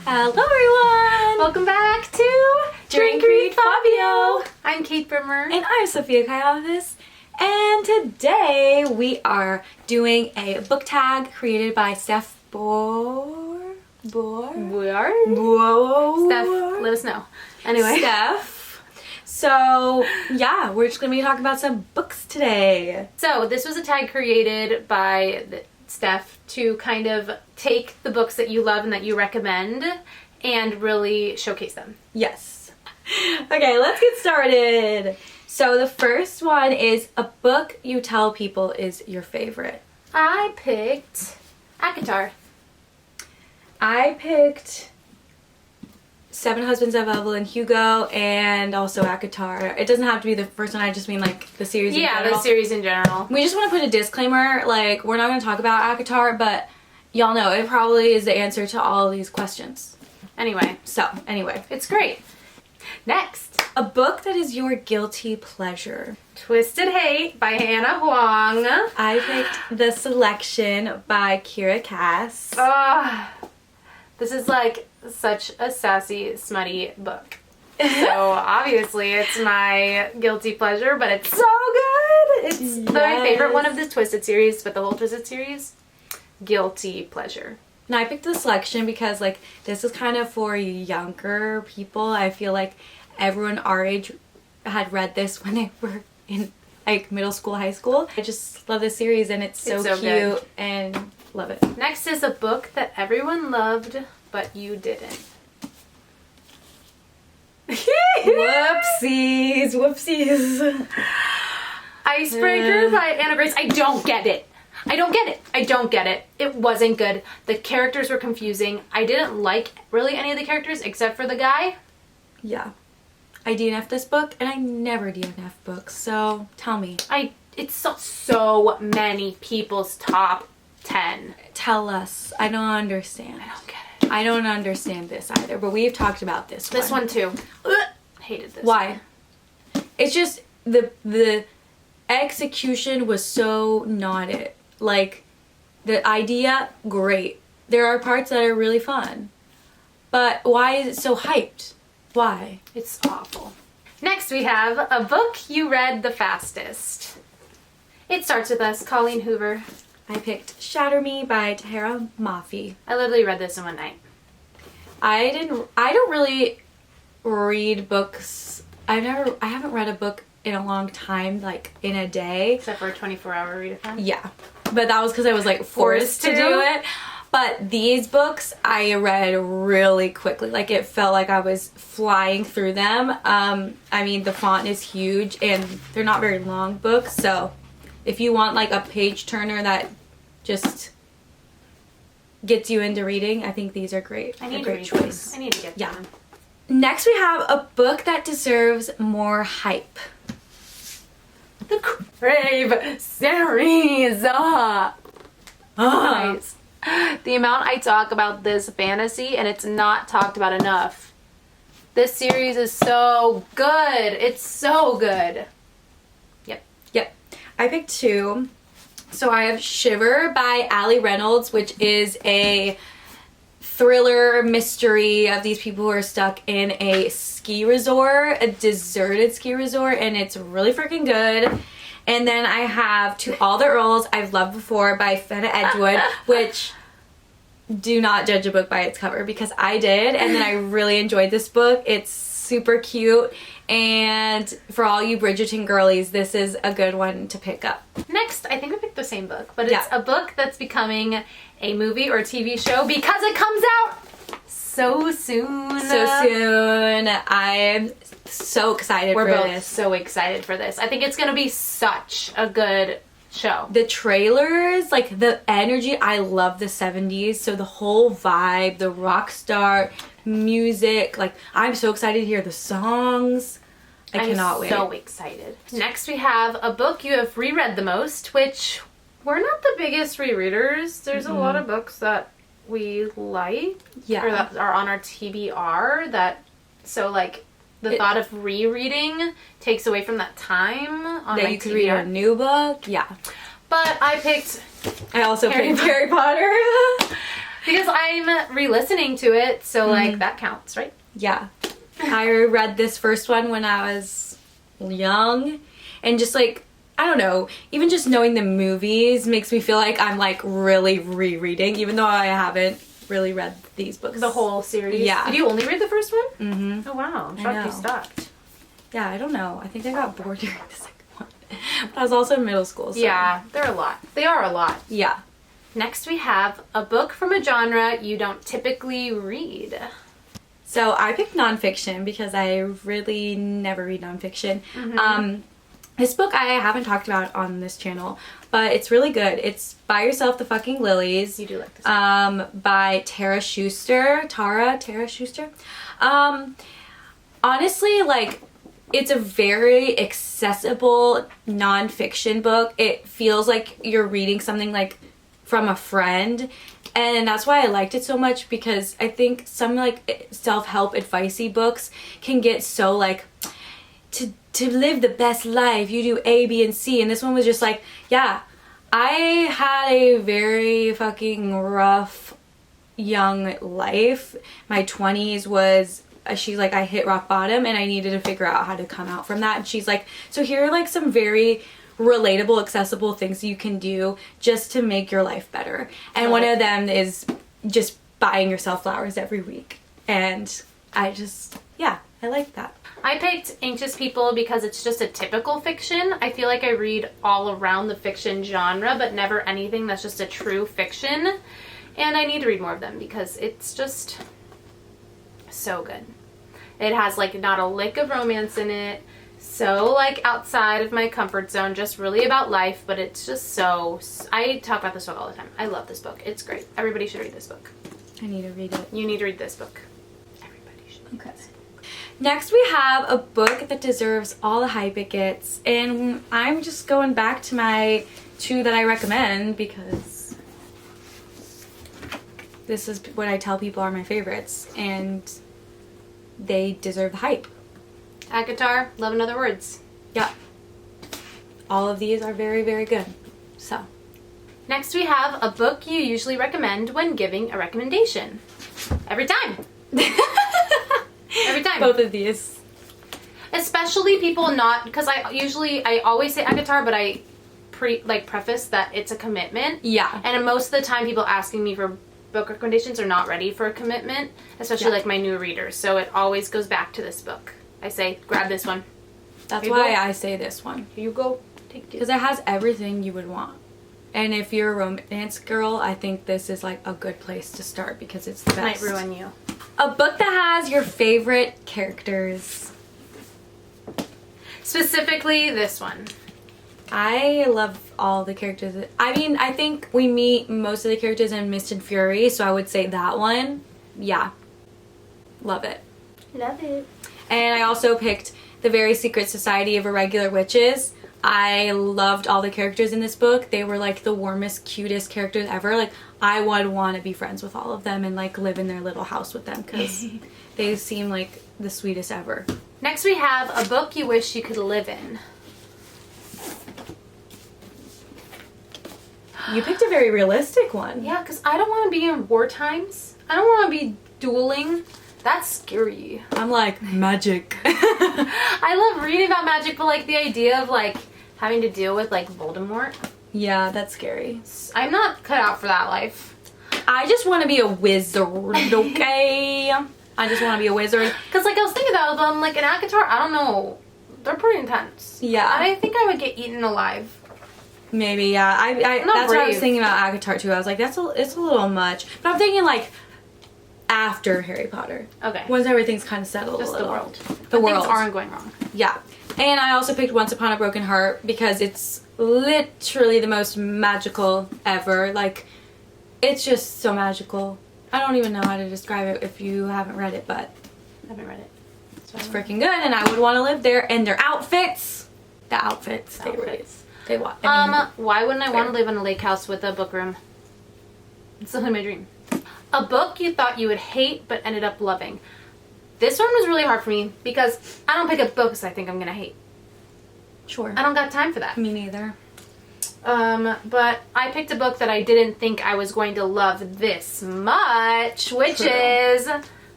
Hello everyone! Welcome back to Drink, Read, Fabio. I'm Kate Brimmer. And I'm Sophia Kayafis. And today we are doing a book tag created by Steph Whoa. Steph, let us know. Anyway. Steph. So, yeah, we're just going to be talking about some books today. So, this was a tag created by Steph to kind of take the books that you love and that you recommend and really showcase them. Yes. Okay, let's get started. So the first one is a book you tell people is your favorite. I picked ACOTAR. I picked Seven Husbands of Evelyn Hugo and also ACOTAR. It doesn't have to be the first one, I just mean like the series in general. Yeah, the series in general. We just want to put a disclaimer, like we're not going to talk about ACOTAR, but y'all know it probably is the answer to all of these questions. Anyway. It's great. Next. A book that is your guilty pleasure. Twisted Hate by Hannah Huang. I picked The Selection by Kira Cass. This is like such a sassy, smutty book. So obviously it's my guilty pleasure, but it's so good. It's my favorite one of the Twisted series, but the whole Twisted series, guilty pleasure. And I picked The Selection because like this is kind of for younger people. I feel like everyone our age had read this when they were in like middle school, high school. I just love this series and it's so cute good. And love it. Next is a book that everyone loved, but you didn't. Whoopsies. Icebreaker by Anna Grace. I don't get it. It wasn't good. The characters were confusing. I didn't like really any of the characters except for the guy. Yeah. I DNF'd this book and I never DNF books, so tell me. It's so many people's top 10. Tell us. I don't understand. I don't get it. I don't understand this either, but we've talked about this one. This one too. Hated this. Why? It's just the execution was so not it. Like, the idea, great. There are parts that are really fun. But why is it so hyped? Why? It's awful. Next we have a book you read the fastest. It starts with us, Colleen Hoover. I picked Shatter Me by Tahira Mafi. I literally read this in one night. I don't really read books. I haven't read a book in a long time, like in a day. Except for a 24-hour readathon? Yeah. But that was because I was like forced to do it. But these books I read really quickly. Like it felt like I was flying through them. I mean the font is huge and they're not very long books. So if you want like a page turner that just gets you into reading, I think these are great. I need a great choice. I need to get them. Next we have a book that deserves more hype. The Crave series. Guys, the amount I talk about this fantasy and it's not talked about enough. This series is so good. It's so good. Yep. I picked two. So I have Shiver by Allie Reynolds, which is a thriller mystery of these people who are stuck in a ski resort, a deserted ski resort, and it's really freaking good. And then I have To All the Earls I've Loved Before by Fenna Edgewood, which do not judge a book by its cover because I did, and then I really enjoyed this book. It's super cute, and for all you Bridgerton girlies, this is a good one to pick up. Next, I think we picked the same book, but it's a book that's becoming a movie or TV show because it comes out so soon. I am so excited for this. We're both so excited for this. I think it's going to be such a good show. The trailers, like the energy, I love the 70s, so the whole vibe, the rock star music, like I'm so excited to hear the songs. I cannot wait. I'm so excited. Next we have a book you have reread the most, which we're not the biggest rereaders. There's a lot of books that we like, or that are on our TBR that, so like the thought of rereading takes away from that time on that you could read a new book. Yeah. But I also picked Harry Potter. Because I'm re-listening to it, so like that counts, right? Yeah. I read this first one when I was young, and just like, I don't know, even just knowing the movies makes me feel like I'm like really rereading, even though I haven't really read these books. The whole series? Yeah. Did you only read the first one? Mm-hmm. Oh wow, I'm shocked you stopped. Yeah, I don't know. I think I got bored during the second one. But I was also in middle school, so. Yeah, they're a lot. They are a lot. Yeah. Next we have a book from a genre you don't typically read. So I picked nonfiction because I really never read nonfiction. This book I haven't talked about on this channel, but it's really good. It's Buy Yourself the Fucking Lilies. You do like this by Tara Schuster. Honestly, like, it's a very accessible nonfiction book. It feels like you're reading something like from a friend, and that's why I liked it so much, because I think some like self-help advicey books can get so like to live the best life you do A, B, and C, and this one was just like, yeah, I had a very fucking rough young life. My 20s was she's like, I hit rock bottom and I needed to figure out how to come out from that. And she's like, so here are like some very relatable, accessible things you can do just to make your life better. And one of them is just buying yourself flowers every week. And I just, yeah, I like that. I picked Anxious People because it's just a typical fiction. I feel like I read all around the fiction genre, but never anything that's just a true fiction. And I need to read more of them because it's just so good. It has like not a lick of romance in it. So like outside of my comfort zone, just really about life, but it's just so, I talk about this book all the time. I love this book. It's great. Everybody should read this book. I need to read it. You need to read this book. Everybody should read Okay. this book. Next we have a book that deserves all the hype it gets, and I'm just going back to my two that I recommend because this is what I tell people are my favorites, and they deserve the hype. ACOTAR, Love in Other Words. Yeah. All of these are very, very good. So. Next we have a book you usually recommend when giving a recommendation. Every time. Every time. Both of these. Especially people not, because I always say ACOTAR, but I preface that it's a commitment. Yeah. And most of the time people asking me for book recommendations are not ready for a commitment, especially like my new readers. So it always goes back to this book. I say, grab this one. That's why I say this one. Here you go. Take it. Because it has everything you would want. And if you're a romance girl, I think this is like a good place to start because it's the best. Might ruin you. A book that has your favorite characters. Specifically this one. I love all the characters. I mean, I think we meet most of the characters in Mist and Fury, so I would say that one. Yeah. Love it. Love it. And I also picked The Very Secret Society of Irregular Witches. I loved all the characters in this book. They were like the warmest, cutest characters ever. Like, I would want to be friends with all of them and like live in their little house with them because they seem like the sweetest ever. Next we have a book you wish you could live in. You picked a very realistic one. Yeah, because I don't want to be in war times. I don't want to be dueling. That's scary. I'm like, magic. I love reading about magic, but like the idea of like having to deal with like Voldemort. Yeah, that's scary. I'm not cut out for that life. I just want to be a wizard, okay? I just want to be a wizard. Because like I was thinking about them, like an ACOTAR, I don't know. They're pretty intense. Yeah. And I think I would get eaten alive. Maybe, yeah. I that's what I was thinking about ACOTAR too. I was like, it's a little much. But I'm thinking like after Harry Potter. Okay. Once everything's kind of settled Just a little. the world. The world. Things aren't going wrong. Yeah. And I also picked Once Upon a Broken Heart because it's literally the most magical ever. Like, it's just so magical. I don't even know how to describe it if you haven't read it, but I haven't read it. So it's freaking good, and I would want to live there. And their outfits, they want. Why wouldn't I want to live in a lake house with a book room? It's literally my dream. A book you thought you would hate but ended up loving. This one was really hard for me because I don't pick up books I think I'm gonna hate. Sure. I don't got time for that. Me neither. But I picked a book that I didn't think I was going to love this much, which is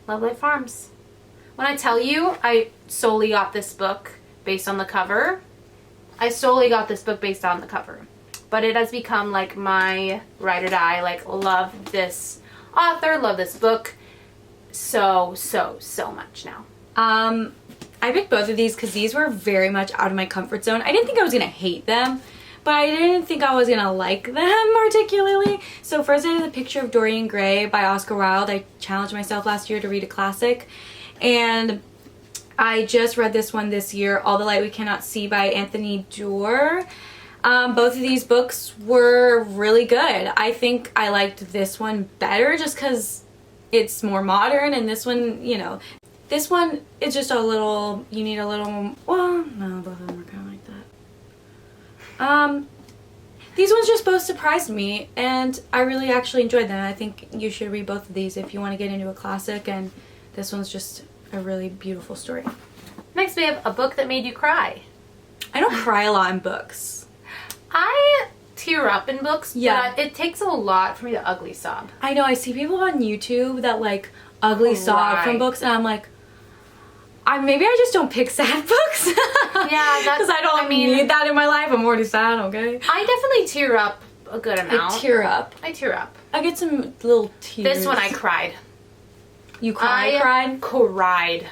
Love Life Farms. When I tell you, I solely got this book based on the cover. But it has become like my ride or die. Like, love this author, love this book so much now. I picked both of these because these were very much out of my comfort zone. I didn't think I was going to hate them, but I didn't think I was going to like them particularly. So first I did The Picture of Dorian Gray by Oscar Wilde. I challenged myself last year to read a classic. And I just read this one this year, All the Light We Cannot See by Anthony Doerr. Both of these books were really good. I think I liked this one better just because it's more modern, and this one, you know, this one is just a little, you need a little, well, no, both of them are kind of like that. These ones just both surprised me, and I really actually enjoyed them. I think you should read both of these if you want to get into a classic, and this one's just a really beautiful story. Next we have a book that made you cry. I don't cry a lot in books. I tear up in books, yeah, but it takes a lot for me to ugly sob. I know, I see people on YouTube that like ugly sob from books, and I'm like, maybe I just don't pick sad books. Yeah, that's, because I don't need that in my life. I'm already sad, okay? I definitely tear up a good amount. I tear up. I get some little tears. This one I cried. You cried? Cried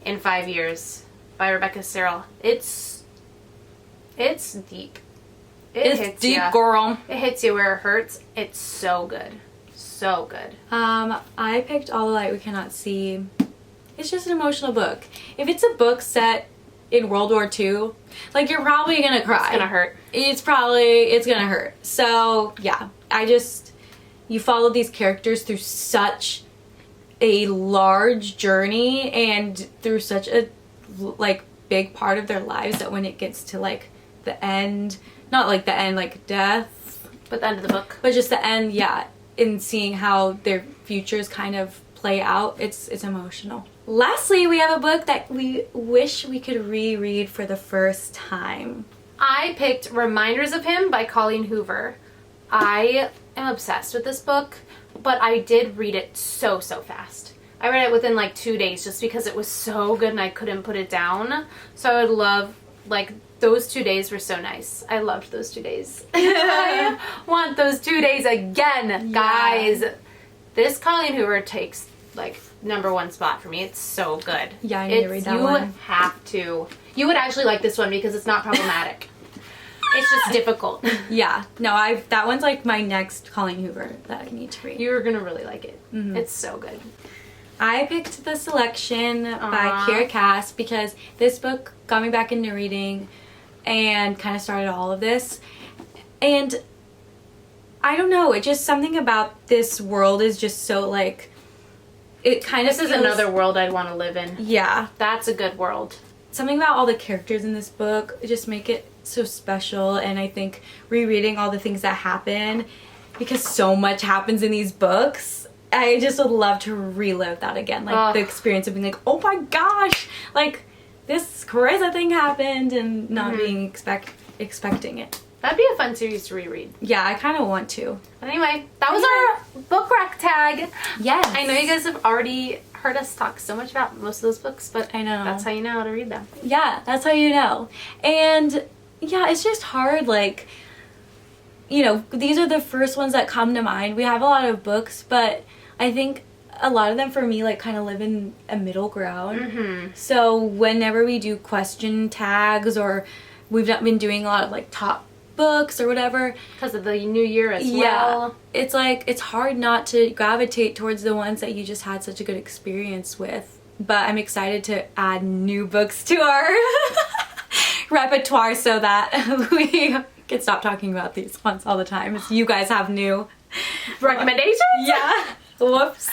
in 5 Years by Rebecca Serrell. It's deep. It's deep, girl. It hits you where it hurts. It's so good. So good. I picked All the Light We Cannot See. It's just an emotional book. If it's a book set in World War II, like, you're probably gonna cry. It's gonna hurt. It's gonna hurt. So, yeah. You follow these characters through such a large journey and through such a, like, big part of their lives that when it gets to, like, the end, not like the end like death, but the end of the book, but just the end, yeah, in seeing how their futures kind of play out, it's emotional. Lastly, we have a book that we wish we could reread for the first time. I picked Reminders of Him by Colleen Hoover. I am obsessed with this book, but I did read it so fast. I read it within like 2 days just because it was so good and I couldn't put it down. So I would love, like, those 2 days were so nice. I loved those 2 days. I want those 2 days again, guys. This Colleen Hoover takes, like, #1 spot for me. It's so good. Yeah, I need to read that one. You have to. You would actually like this one because it's not problematic. It's just difficult. Yeah. No, that one's like my next Colleen Hoover that I need to read. You're gonna really like it. Mm-hmm. It's so good. I picked The Selection by Kiera Cass because this book got me back into reading and kind of started all of this. And I don't know, it just, something about this world is just so, like, it kind of This is another world I'd want to live in. Yeah. That's a good world. Something about all the characters in this book just make it so special, and I think rereading all the things that happen, because so much happens in these books, I just would love to relive that again. Like, the experience of being like, oh my gosh, like, this crazy thing happened, and not being expecting it. That'd be a fun series to reread. Yeah, I kind of want to. But anyway, that was our book rack tag. Yes. I know you guys have already heard us talk so much about most of those books, but I know. That's how you know how to read them. Yeah, that's how you know. And yeah, it's just hard, like, you know, these are the first ones that come to mind. We have a lot of books, but I think a lot of them for me, like, kind of live in a middle ground. Mm-hmm. So whenever we do question tags, or we've not been doing a lot of, like, top books or whatever, because of the new year as well, it's like, it's hard not to gravitate towards the ones that you just had such a good experience with. But I'm excited to add new books to our repertoire so that we can stop talking about these ones all the time. As you guys have new recommendations. Yeah. Whoops.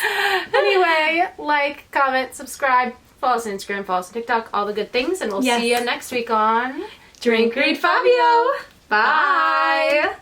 Anyway, like, comment, subscribe, follow us on Instagram, follow us on TikTok, all the good things, and we'll see you next week on Drink, Read, Fabio. Bye.